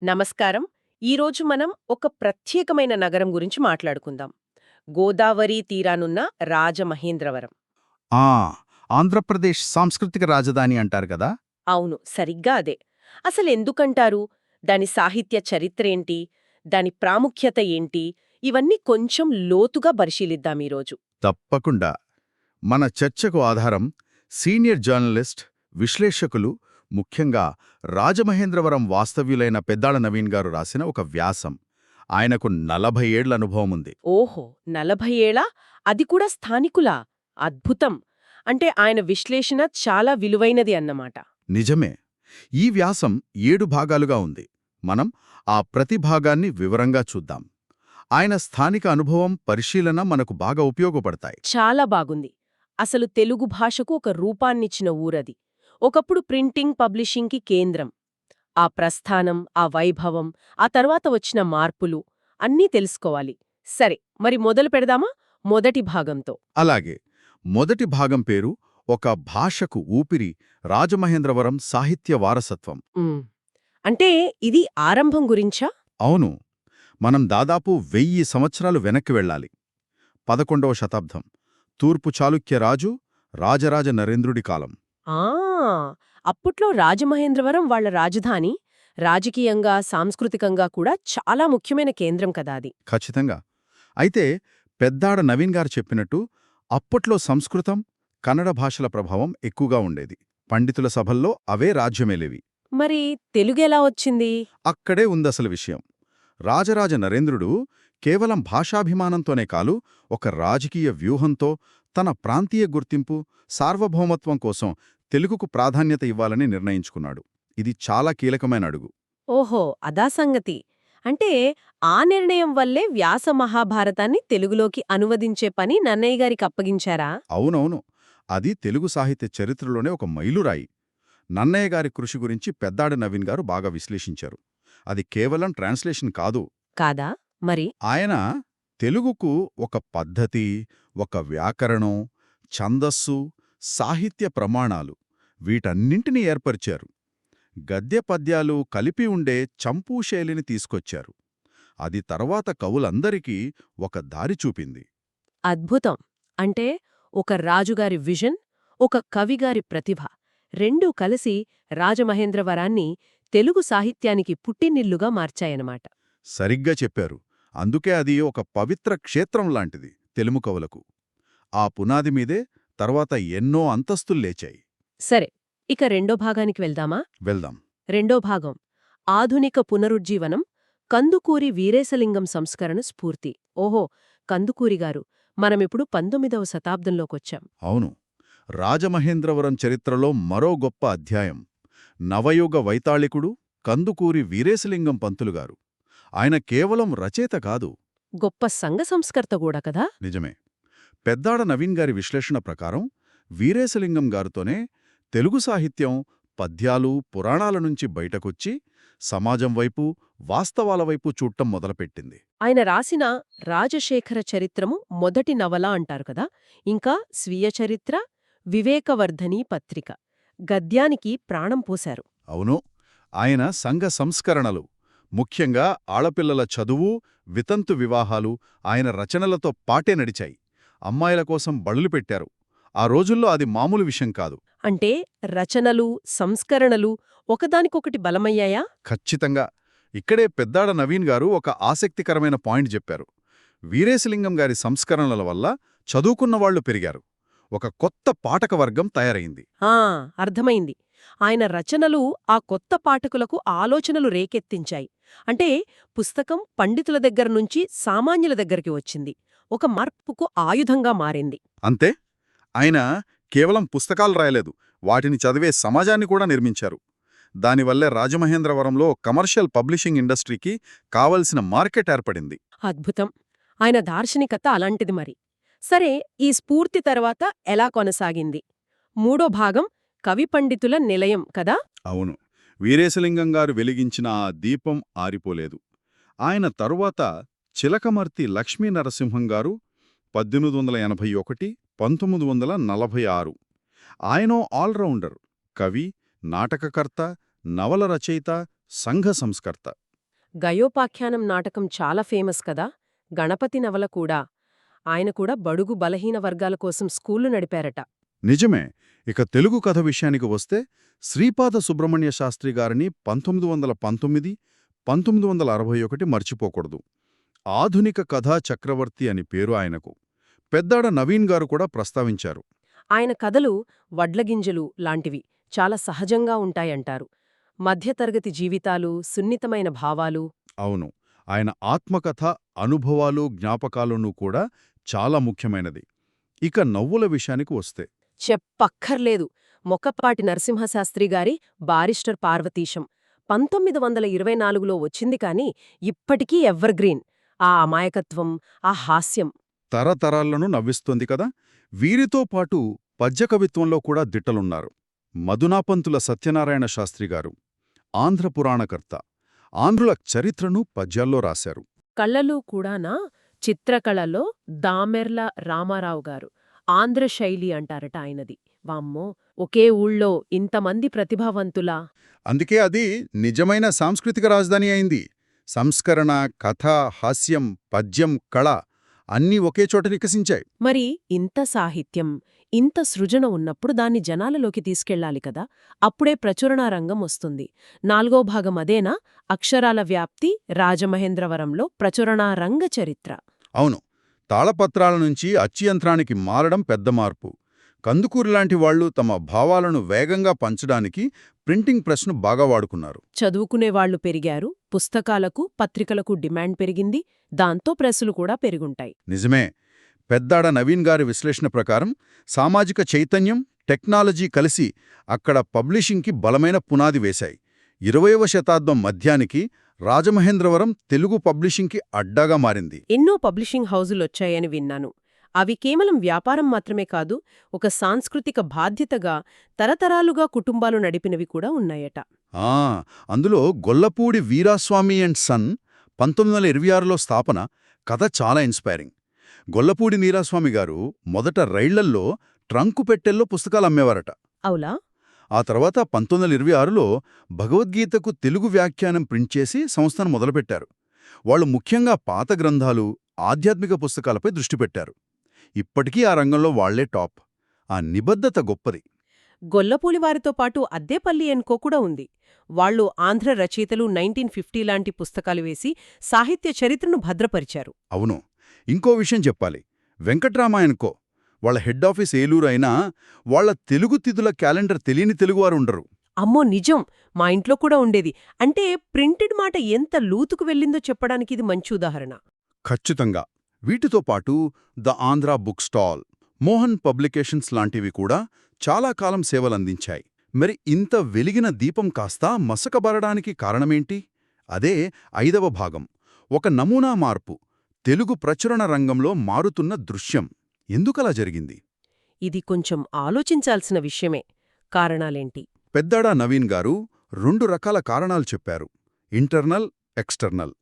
నమస్కారం. ఈరోజు మనం ఒక ప్రత్యేకమైన నగరం గురించి మాట్లాడుకుందాం. గోదావరి తీరానున్న రాజమహేంద్రవరం. ఆ ఆంధ్రప్రదేశ్ సాంస్కృతిక రాజధాని అంటారు కదా. అవును, సరిగ్గా అదే. అసలెందుకంటారు? దాని సాహిత్య చరిత్రేంటి? దాని ప్రాముఖ్యత ఏంటి? ఇవన్నీ కొంచెం లోతుగా పరిశీలిద్దాం ఈరోజు. తప్పకుండా. మన చర్చకు ఆధారం సీనియర్ జర్నలిస్ట్, విశ్లేషకులు, ముఖ్యంగా రాజమహేంద్రవరం వాస్తవ్యులైన పెద్దాళ నవీన్ గారు రాసిన ఒక వ్యాసం. ఆయనకు 40 ఏళ్ల అనుభవముంది. ఓహో, 40 ఏళా? అది కూడా స్థానికులా? అద్భుతం. అంటే ఆయన విశ్లేషణ చాలా విలువైనది అన్నమాట. నిజమే. ఈ వ్యాసం 7 భాగాలుగా ఉంది. మనం ఆ ప్రతి భాగాన్ని వివరంగా చూద్దాం. ఆయన స్థానిక అనుభవం, పరిశీలన మనకు బాగా ఉపయోగపడతాయి. చాలా బాగుంది. అసలు తెలుగు భాషకు ఒక రూపాన్నిచ్చిన ఊరది. ఒకప్పుడు ప్రింటింగ్, పబ్లిషింగ్కి కేంద్రం. ఆ ప్రస్థానం, ఆ వైభవం, ఆ తర్వాత వచ్చిన మార్పులు అన్నీ తెలుసుకోవాలి. సరే, మరి మొదలు పెడదామా మొదటి భాగంతో? అలాగే మొదటి భాగం పేరు ఒక భాషకు ఊపిరి, రాజమహేంద్రవరం సాహిత్య వారసత్వం. ఉమ్, అంటే ఇది ఆరంభం గురించా? అవును, మనం దాదాపు 1000 సంవత్సరాలు వెనక్కి వెళ్ళాలి. 11వ శతాబ్దం, తూర్పు చాళుక్య రాజు రాజరాజ నరేంద్రుడి కాలం. ఆ అప్పట్లో రాజమహేంద్రవరం వాళ్ళ రాజధాని. రాజకీయంగా, సాంస్కృతికంగా కూడా చాలా ముఖ్యమైన కేంద్రం కదా అది. ఖచ్చితంగా. అయితే పెద్దాడ నవీన్ గారు చెప్పినట్టు అప్పట్లో సంస్కృతం, కన్నడ భాషల ప్రభావం ఎక్కువగా ఉండేది. పండితుల సభల్లో అవే రాజ్యమేలేవి. మరి తెలుగెలా వచ్చింది? అక్కడే ఉందసలు విషయం. రాజరాజ నరేంద్రుడు కేవలం భాషాభిమానంతోనే కాదు, ఒక రాజకీయ వ్యూహంతో తన ప్రాంతీయ గుర్తింపు, సార్వభౌమత్వం కోసం తెలుగుకు ప్రాధాన్యత ఇవ్వాలని నిర్ణయించుకున్నాడు. ఇది చాలా కీలకమైన అడుగు. ఓహో, అదా సంగతి. అంటే ఆ నిర్ణయం వల్లే వ్యాస మహాభారతాన్ని తెలుగులోకి అనువదించే పని నన్నయ్య గారికి అప్పగించారా? అవునవును, అది తెలుగు సాహిత్య చరిత్రలోనే ఒక మైలురాయి. నన్నయ్య గారి కృషి గురించి పెద్దాడ నవీన్ గారు బాగా విశ్లేషించారు. అది కేవలం ట్రాన్స్లేషన్ కాదు. కాదా మరి? ఆయన తెలుగుకు ఒక పద్ధతి, ఒక వ్యాకరణం, ఛందస్సు, సాహిత్య ప్రమాణాలు, వీటన్నింటినీ ఏర్పరిచారు. గద్య పద్యాలు కలిపి ఉండే చంపూ శైలిని తీసుకొచ్చారు. అది తర్వాత కవులందరికీ ఒక దారి చూపింది. అద్భుతం. అంటే ఒక రాజుగారి విజన్, ఒక కవిగారి ప్రతిభ రెండూ కలిసి రాజమహేంద్రవరాన్ని తెలుగు సాహిత్యానికి పుట్టినిల్లుగా మార్చాయనమాట. సరిగ్గా చెప్పారు. అందుకే అది ఒక పవిత్ర క్షేత్రం లాంటిది తెలుగు కవులకు. ఆ పునాది మీదే తర్వాత ఎన్నో అంతస్తుల్లేచాయి. సరే, ఇక రెండో భాగానికి వెళ్దామా? వెళ్దాం. రెండో భాగం ఆధునిక పునరుజ్జీవనం, కందుకూరి వీరేశలింగం సంస్కరణ స్ఫూర్తి. ఓహో, కందుకూరిగారు. మనమిప్పుడు 19వ శతాబ్దంలోకొచ్చాం. అవును, రాజమహేంద్రవరం చరిత్రలో మరో గొప్ప అధ్యాయం. నవయుగ వైతాళికుడు కందుకూరి వీరేశలింగం పంతులుగారు. ఆయన కేవలం రచయిత కాదు. గొప్ప సంఘ సంస్కర్త కూడా కదా. నిజమే. పెద్దాడ నవీన్ గారి విశ్లేషణ ప్రకారం వీరేశలింగం గారితోనే తెలుగు సాహిత్యం పద్యాలు, పురాణాల నుంచి బయటకొచ్చి సమాజం వైపు, వాస్తవాల వైపు చూడటం మొదలుపెట్టింది. ఆయన రాసిన రాజశేఖర చరిత్రము మొదటి నవల అంటారు కదా. ఇంకా స్వీయ చరిత్ర, వివేకవర్ధని పత్రిక గద్యానికి ప్రాణం పోశారు. అవును, ఆయన సంఘ సంస్కరణలు, ముఖ్యంగా ఆడపిల్లల చదువు, వితంతు వివాహాలు ఆయన రచనలతో పాటే నడిచాయి. అమ్మాయిల కోసం బడులు పెట్టారు. ఆ రోజుల్లో అది మామూలు విషయం కాదు. అంటే రచనలు, సంస్కరణలు ఒకదానికొకటి బలమయ్యాయా? ఖచ్చితంగా. ఇక్కడే పెద్దాడ నవీన్ గారు ఒక ఆసక్తికరమైన పాయింట్ చెప్పారు. వీరేశలింగం గారి సంస్కరణల వల్ల చదువుకున్నవాళ్లు పెరిగారు. ఒక కొత్త పాఠక వర్గం తయారైంది. ఆ, అర్థమైంది. ఆయన రచనలు ఆ కొత్త పాఠకులకు ఆలోచనలు రేకెత్తించాయి. అంటే పుస్తకం పండితుల దగ్గర నుంచి సామాన్యుల దగ్గరికి వచ్చింది. ఒక మార్పుకు ఆయుధంగా మారింది. అంతే, ఆయన కేవలం పుస్తకాలు రాయలేదు, వాటిని చదివే సమాజాన్ని కూడా నిర్మించారు. దానివల్లే రాజమహేంద్రవరంలో కమర్షియల్ పబ్లిషింగ్ ఇండస్ట్రీకి కావలసిన మార్కెట్ ఏర్పడింది. అద్భుతం. ఆయన దార్శనికత అలాంటిది మరి. సరే, ఈ స్ఫూర్తి తర్వాత ఎలా కొనసాగింది? మూడో భాగం కవి పండితుల నిలయం కదా. అవును, వీరేశలింగం గారు వెలిగించిన ఆ దీపం ఆరిపోలేదు. ఆయన తరువాత చిలకమర్తి లక్ష్మీనరసింహం గారు 1881, 1946. ఆయనో ఆల్రౌండర్, కవి, నాటకకర్త, నవల రచయిత, సంఘ సంస్కర్త. గయోపాఖ్యానం నాటకం చాలా ఫేమస్ కదా. గణపతి నవల కూడా. ఆయన కూడా బడుగు బలహీన వర్గాల కోసం స్కూళ్లు నడిపారట. నిజమే. ఇక తెలుగు కథ విషయానికి వస్తే శ్రీపాద సుబ్రహ్మణ్య శాస్త్రి గారిని 1919, 1961 మర్చిపోకూడదు. ఆధునిక కథా చక్రవర్తి అని పేరు ఆయనకు. పెద్దాడ నవీన్ గారు కూడా ప్రస్తావించారు. ఆయన కథలు వడ్లగింజలు లాంటివి చాలా సహజంగా ఉంటాయంటారు. మధ్యతరగతి జీవితాలు, సున్నితమైన భావాలు. అవును, ఆయన ఆత్మకథ, అనుభవాలు, జ్ఞాపకాలను కూడా చాలా ముఖ్యమైనది. ఇక నవ్వుల విషయానికి వస్తే చెప్పక్కర్లేదు. మొక్కపాటి నరసింహశాస్త్రి గారి బారిస్టర్ పార్వతీశం 1924లో వచ్చింది కాని ఇప్పటికీ ఎవర్గ్రీన్. ఆ అమాయకత్వం, ఆ హాస్యం. తరతరాలను నవ్విస్తోంది కదా. వీరితో పాటు పద్యకవిత్వంలో కూడా దిట్టలున్నారు. మధునాపంతుల సత్యనారాయణ శాస్త్రిగారు ఆంధ్రపురాణకర్త. ఆంధ్రుల చరిత్రను పద్యాల్లో రాశారు. కళలు కూడానా? చిత్రకళలో దామెర్ల రామారావు గారు ఆంధ్రశైలి అంటారట ఆయనది. వామ్మో, ఒకే ఊళ్ళో ఇంతమంది ప్రతిభావంతులా! అందుకే అది నిజమైన సాంస్కృతిక రాజధాని అయింది. సంస్కరణ, కథ, హాస్యం, పద్యం, కళ అన్నీ ఒకే చోట వికసించాయి. మరి ఇంత సాహిత్యం, ఇంత సృజన ఉన్నప్పుడు దాన్ని జనాలలోకి తీసుకెళ్లాలి కదా. అప్పుడే ప్రచురణా రంగం వస్తుంది. 4వ భాగం అదేనా? అక్షరాల వ్యాప్తి, రాజమహేంద్రవరంలో ప్రచురణా రంగ చరిత్ర. అవును, తాళపత్రాల నుంచి అచ్చుయంత్రానికి మారడం పెద్ద మార్పు. కందుకూరులాంటి వాళ్లు తమ భావాలను వేగంగా పంచడానికి ప్రింటింగ్ ప్రెస్ను బాగా వాడుకున్నారు. చదువుకునేవాళ్లు పెరిగారు, పుస్తకాలకు, పత్రికలకు డిమాండ్ పెరిగింది. దాంతో ప్రెస్సులు కూడా పెరుగుంటాయి. నిజమే. పెద్దాడ నవీన్ గారి విశ్లేషణ ప్రకారం సామాజిక చైతన్యం, టెక్నాలజీ కలిసి అక్కడ పబ్లిషింగ్కి బలమైన పునాది వేశాయి. 20వ శతాబ్దం మధ్యానికి రాజమహేంద్రవరం తెలుగు పబ్లిషింగ్కి అడ్డాగా మారింది. ఎన్నో పబ్లిషింగ్ హౌజులొచ్చాయని విన్నాను. అవి కేవలం వ్యాపారం మాత్రమే కాదు, ఒక సాంస్కృతిక బాధ్యతగా తరతరాలుగా కుటుంబాలు నడిపినవి కూడా ఉన్నాయట. అందులో గొల్లపూడి వీరాస్వామి అండ్ సన్ 1926లో స్థాపన కథ చాలా ఇన్స్పైరింగ్. గొల్లపూడి వీరాస్వామి గారు మొదట రైళ్లల్లో ట్రంకు పెట్టెల్లో పుస్తకాలు అమ్మేవారట. అవులా? ఆ తర్వాత 1926లో భగవద్గీతకు తెలుగు వ్యాఖ్యానం ప్రింట్ చేసి సంస్థను మొదలుపెట్టారు. వాళ్ళు ముఖ్యంగా పాత గ్రంథాలు, ఆధ్యాత్మిక పుస్తకాలపై దృష్టి పెట్టారు. ఇప్పటికీ ఆ రంగంలో వాళ్లే టాప్. ఆ నిబద్ధత గొప్పది. గొల్లపూలివారితో పాటు అద్దేపల్లి ఎన్కో కూడా ఉంది. వాళ్లు ఆంధ్ర రచయితలు 1950 లాంటి పుస్తకాలు వేసి సాహిత్య చరిత్రను భద్రపరిచారు. అవును. ఇంకో విషయం చెప్పాలి. వెంకట్రామాయణకో వాళ్ల హెడ్ ఆఫీస్ ఏలూరు అయినా వాళ్ల తెలుగు తిథుల క్యాలెండర్ తెలియని తెలుగువారుండరు. అమ్మో నిజం, మా ఇంట్లో కూడా ఉండేది. అంటే ప్రింటెడ్ మాట ఎంత లూతుకు వెళ్ళిందో చెప్పడానికి ఇది మంచి ఉదాహరణ. ఖచ్చితంగా. వీటితో పాటు the Andhra book stall, Mohan publications లాంటివి కూడా చాలా కాలం సేవలందించాయి. మరి ఇంత వెలిగిన దీపం కాస్త మసకబరడానికి కారణమేంటి? అదే 5వ భాగం, ఒక నమూనా మార్పు, తెలుగు ప్రచురణ రంగంలో మారుతున్న దృశ్యం. ఎందుకలా జరిగింది? ఇది కొంచెం ఆలోచించాల్సిన విషయమే. కారణాలేంటి? పెద్దాడ నవీన్ గారు 2 రకాల కారణాలు చెప్పారు. Internal, external.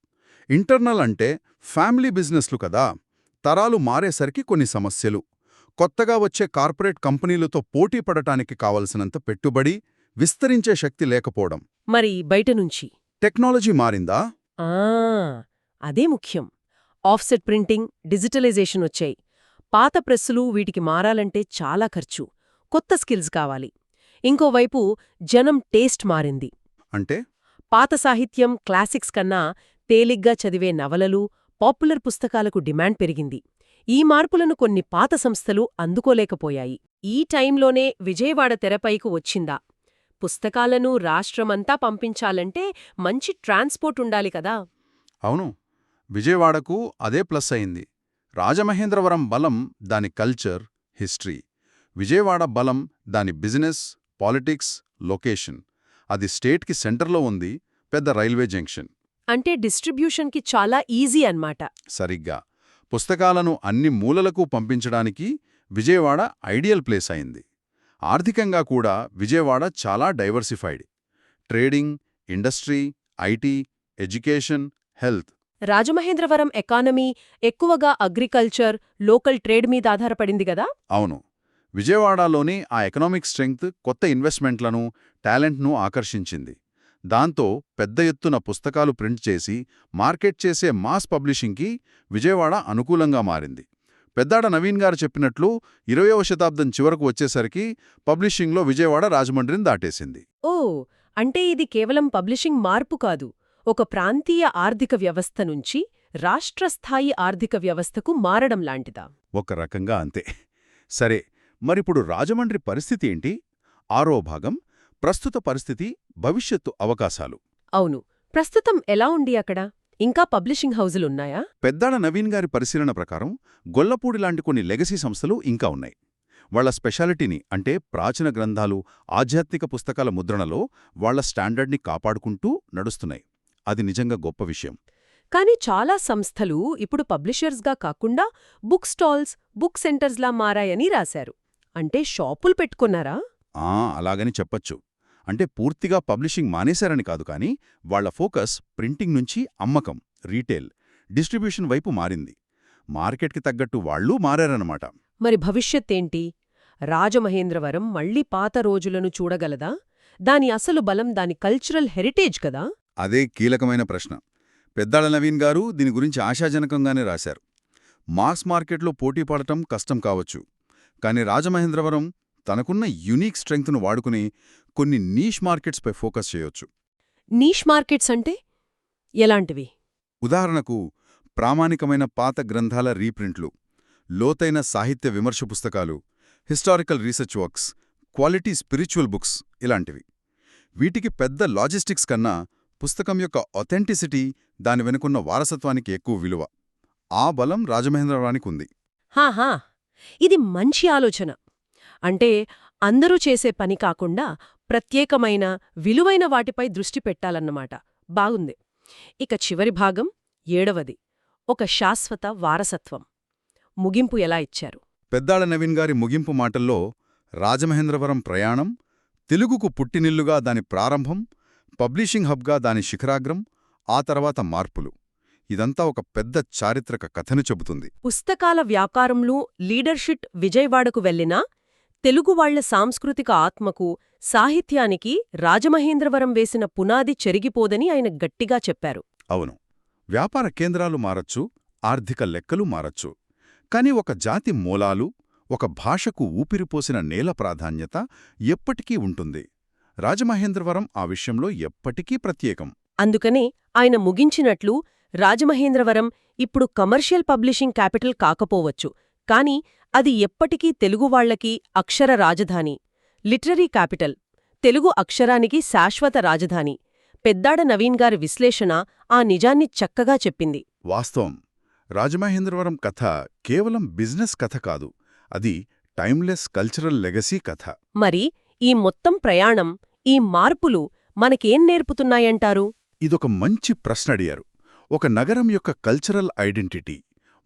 ఇంటర్నల్ అంటే ఫ్యామిలీ బిజినెస్లు కదా. తరాలు మారేసరికి కొన్ని సమస్యలు, కొత్తగా వచ్చే కార్పొరేట్ కంపెనీలతో పోటీ పడటానికి కావలసినంత పెట్టుబడి, విస్తరించే శక్తి లేకపోవడం. మరి బయటనుంచి టెక్నాలజీ మారిందా? అదే ముఖ్యం. ఆఫ్సెట్ ప్రింటింగ్, డిజిటలైజేషన్ వచ్చాయి. పాత ప్రెస్సులు వీటికి మారాలంటే చాలా ఖర్చు, కొత్త స్కిల్స్ కావాలి. ఇంకోవైపు జనం టేస్ట్ మారింది. అంటే పాత సాహిత్యం, క్లాసిక్స్ కన్నా తేలిగ్గా చదివే నవలలు, పాపులర్ పుస్తకాలకు డిమాండ్ పెరిగింది. ఈ మార్పులను కొన్ని పాత సంస్థలు అందుకోలేకపోయాయి. ఈ టైంలోనే విజయవాడ తెరపైకి వచ్చిందా? పుస్తకాలను రాష్ట్రమంతా పంపించాలంటే మంచి ట్రాన్స్పోర్ట్ ఉండాలి కదా. అవును, విజయవాడకు అదే ప్లస్ అయింది. రాజమహేంద్రవరం బలం దాని కల్చర్, హిస్టరీ. విజయవాడ బలం దాని బిజినెస్, పాలిటిక్స్, లొకేషన్. అది స్టేట్కి సెంటర్లో ఉంది, పెద్ద రైల్వే జంక్షన్. అంటే డిస్ట్రిబ్యూషన్కి చాలా ఈజీ అన్నమాట. సరిగ్గా. పుస్తకాలను అన్ని మూలలకు పంపించడానికి విజయవాడ ఐడియల్ ప్లేస్ అయింది. ఆర్థికంగా కూడా విజయవాడ చాలా diversified. Trading, industry, IT, education, health. Rajamahendravaram economy ఎక్కువగా అగ్రికల్చర్, లోకల్ ట్రేడ్ మీద ఆధారపడింది గదా. అవును. విజయవాడలోని ఆ ఎకనామిక్ స్ట్రెంగ్త్ కొత్త ఇన్వెస్ట్మెంట్లను, టాలెంట్ను ఆకర్షించింది. దాంతో పెద్ద ఎత్తున పుస్తకాలు ప్రింట్ చేసి మార్కెట్ చేసే మాస్ పబ్లిషింగ్కి విజయవాడ అనుకూలంగా మారింది. పెద్దాడ నవీన్ గారు చెప్పినట్లు 20వ శతాబ్దం చివరకు వచ్చేసరికి పబ్లిషింగ్లో విజయవాడ రాజమండ్రిని దాటేసింది. ఓ, అంటే ఇది కేవలం పబ్లిషింగ్ మార్పు కాదు, ఒక ప్రాంతీయ ఆర్థిక వ్యవస్థ నుంచి రాష్ట్రస్థాయి ఆర్థిక వ్యవస్థకు మారడం లాంటిదా? ఒక రకంగా అంతే. సరే, మరిప్పుడు రాజమండ్రి పరిస్థితి ఏంటి? 6వ భాగం ప్రస్తుత పరిస్థితి, భవిష్యత్తు అవకాశాలు. అవును, ప్రస్తుతం ఎలా ఉంది అక్కడ? ఇంకా పబ్లిషింగ్ హౌజులున్నాయా? పెద్దాడ నవీన్ గారి పరిశీలన ప్రకారం గొల్లపూడి లాంటి కొన్ని లెగసీ సంస్థలు ఇంకా ఉన్నాయి. వాళ్ల స్పెషాలిటీని, అంటే ప్రాచీన గ్రంథాలు, ఆధ్యాత్మిక పుస్తకాల ముద్రణలో వాళ్ల స్టాండర్డ్ని కాపాడుకుంటూ నడుస్తున్నాయి. అది నిజంగా గొప్ప విషయం. కానీ చాలా సంస్థలు ఇప్పుడు పబ్లిషర్స్గా కాకుండా బుక్ స్టాల్స్, బుక్ సెంటర్స్లా మారాయని రాశారు. అంటే షాపులు పెట్టుకున్నారా? అలాగని చెప్పచ్చు. అంటే పూర్తిగా పబ్లిషింగ్ మానేశారని కాదు, కానీ వాళ్ల ఫోకస్ ప్రింటింగ్ నుంచి అమ్మకం, రీటైల్, డిస్ట్రిబ్యూషన్ వైపు మారింది. మార్కెట్కి తగ్గట్టు వాళ్లూ మారారన్నమాట. మరి భవిష్యత్తేంటి? రాజమహేంద్రవరం మళ్లీ పాత రోజులను చూడగలదా? దాని అసలు బలం దాని కల్చరల్ హెరిటేజ్ కదా? అదే కీలకమైన ప్రశ్న. పెద్దాడ నవీన్ గారు దీని గురించి ఆశాజనకంగానే రాశారు. మాస్ మార్కెట్లో పోటీ పడటం కష్టం కావచ్చు, కానీ రాజమహేంద్రవరం తనకున్న యునీక్ స్ట్రెంగ్త్ను వాడుకుని కొన్ని నీష్ మార్కెట్స్పై ఫోకస్ చేయొచ్చు. నీష్ మార్కెట్స్ అంటే ఎలాంటివి? ఉదాహరణకు, ప్రామాణికమైన పాత గ్రంథాల రీప్రింట్లు, లోతైన సాహిత్య విమర్శ పుస్తకాలు, historical research works, quality spiritual books ఇలాంటివి. వీటికి పెద్ద లాజిస్టిక్స్ కన్నా పుస్తకం యొక్క ఒథెంటిసిటీ, దాని వెనుకున్న వారసత్వానికి ఎక్కువ విలువ. ఆ బలం రాజమహేంద్రవరానికి ఉంది. హాహా, ఇది మంచి ఆలోచన. అంటే అందరూ చేసే పని కాకుండా ప్రత్యేకమైన, విలువైన వాటిపై దృష్టి పెట్టాలన్నమాట. బాగుంది. ఇక చివరి భాగం 7వది, ఒక శాశ్వత వారసత్వం. ముగింపు ఎలా ఇచ్చారు? పెద్దాడ నవీన్ గారి ముగింపు మాటల్లో రాజమహేంద్రవరం ప్రయాణం, తెలుగుకు పుట్టినిల్లుగా దాని ప్రారంభం, పబ్లిషింగ్ హబ్గా దాని శిఖరాగ్రం, ఆ తర్వాత మార్పులు, ఇదంతా ఒక పెద్ద చారిత్రక కథను చెబుతుంది. పుస్తకాల వ్యాపారంలో లీడర్షిప్ విజయవాడకు వెళ్లినా తెలుగువాళ్ల సాంస్కృతిక ఆత్మకు, సాహిత్యానికి రాజమహేంద్రవరం వేసిన పునాది చెరిగిపోదని ఆయన గట్టిగా చెప్పారు. అవును, వ్యాపార కేంద్రాలు మారచ్చు, ఆర్థిక లెక్కలు మారచ్చు, కాని ఒక జాతి మూలాలు, ఒక భాషకు ఊపిరిపోసిన నేల ప్రాధాన్యత ఎప్పటికీ ఉంటుంది. రాజమహేంద్రవరం ఆ విషయంలో ఎప్పటికీ ప్రత్యేకం. అందుకనే ఆయన ముగించినట్లు, రాజమహేంద్రవరం ఇప్పుడు కమర్షియల్ పబ్లిషింగ్ క్యాపిటల్ కాకపోవచ్చు, కాని అది ఎప్పటికీ తెలుగువాళ్లకి అక్షర రాజధాని, లిటరరీ క్యాపిటల్, తెలుగు అక్షరానికి శాశ్వత రాజధాని. పెద్దాడ నవీన్ గారి విశ్లేషణ ఆ నిజాన్ని చక్కగా చెప్పింది. వాస్తవం. రాజమహేంద్రవరం కథ కేవలం బిజినెస్ కథ కాదు, అది టైమ్లెస్ కల్చరల్ లెగసీ కథ. మరి ఈ మొత్తం ప్రయాణం, ఈ మార్పులు మనకేం నేర్పుతున్నాయంటారు? ఇదొక మంచి ప్రశ్న అడిగారు. ఒక నగరం యొక్క కల్చరల్ ఐడెంటిటీ,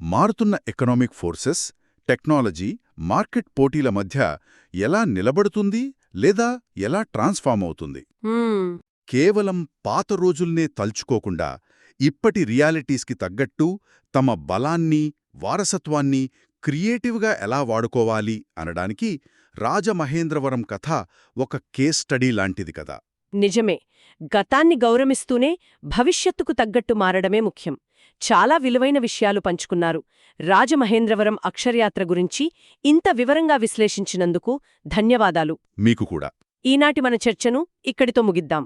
మారుతున్న ఎకనామిక్ ఫోర్సెస్, టెక్నాలజీ, మార్కెట్ పోటీల మధ్య ఎలా నిలబడుతుంది లేదా ఎలా ట్రాన్స్ఫార్మ్ అవుతుంది? కేవలం పాత రోజుల్నే తలుచుకోకుండా ఇప్పటి రియాలిటీస్కి తగ్గట్టు తమ బలాన్ని, వారసత్వాన్ని క్రియేటివ్గా ఎలా వాడుకోవాలి అనడానికి రాజమహేంద్రవరం కథ ఒక కేస్ స్టడీ లాంటిది కదా. నిజమే. గతాన్ని గౌరవిస్తూనే భవిష్యత్తుకు తగ్గట్టు మారడమే ముఖ్యం. చాలా విలువైన విషయాలు పంచుకున్నారు. రాజమహేంద్రవరం అక్షరయాత్ర గురించి ఇంత వివరంగా విశ్లేషించినందుకు ధన్యవాదాలు. మీకు కూడా. ఈనాటి మన చర్చను ఇక్కడితో ముగిద్దాం.